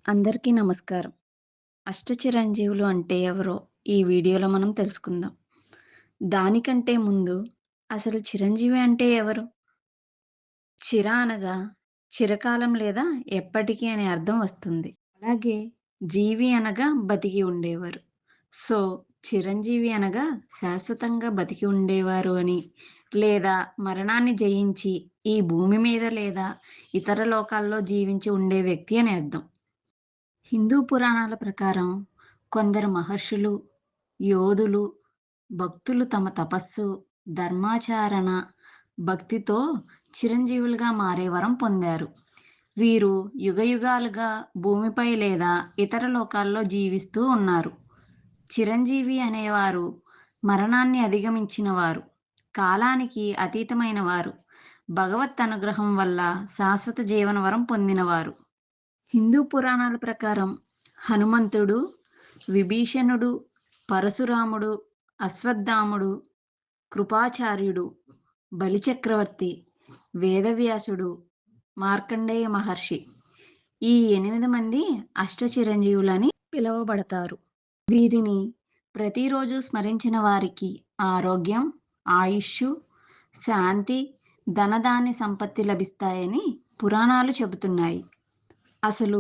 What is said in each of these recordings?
అందరికీ నమస్కారం. అష్టచిరంజీవులు అంటే ఎవరో ఈ వీడియోలో మనం తెలుసుకుందాం. దానికంటే ముందు అసలు చిరంజీవి అంటే ఎవరు? చిర అనగా చిరకాలం లేదా ఎప్పటికీ అనే అర్థం వస్తుంది. అలాగే జీవి అనగా బతికి ఉండేవారు. సో, చిరంజీవి అనగా శాశ్వతంగా బతికి ఉండేవారు అని, లేదా మరణాన్ని జయించి ఈ భూమి మీద లేదా ఇతర లోకాల్లో జీవించి ఉండే వ్యక్తి అని అర్థం. హిందూ పురాణాల ప్రకారం కొందరు మహర్షులు, యోధులు, భక్తులు తమ తపస్సు, ధర్మాచరణ, భక్తితో చిరంజీవులుగా మారే వరం పొందారు. వీరు యుగయుగాలుగా భూమిపై లేదా ఇతర లోకాల్లో జీవిస్తూ ఉన్నారు. చిరంజీవి అనేవారు మరణాన్ని అధిగమించిన వారు, కాలానికి అతీతమైన వారు, భగవత్ అనుగ్రహం వల్ల శాశ్వత జీవన వరం పొందినవారు. హిందూ పురాణాల ప్రకారం హనుమంతుడు, విభీషణుడు, పరశురాముడు, అశ్వత్థాముడు, కృపాచార్యుడు, బలిచక్రవర్తి, వేదవ్యాసుడు, మార్కండేయ మహర్షి ఈ 8 మంది అష్టచిరంజీవులని పిలువబడతారు. వీరిని ప్రతిరోజు స్మరించిన వారికి ఆరోగ్యం, ఆయుష్షు, శాంతి, ధనధాన్య సంపత్తి లభిస్తాయని పురాణాలు చెబుతున్నాయి. అసలు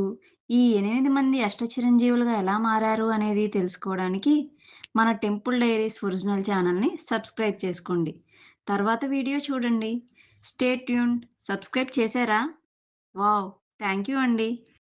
ఈ 8 మంది అష్టచిరంజీవులుగా ఎలా మారారు అనేది తెలుసుకోవడానికి మన టెంపుల్ డైరీస్ ఒరిజినల్ ఛానల్‌ని సబ్స్క్రైబ్ చేసుకోండి. తర్వాత వీడియో చూడండి. Stay tuned. సబ్స్క్రైబ్ చేశారా? వావ్! థాంక్ యూ అండి.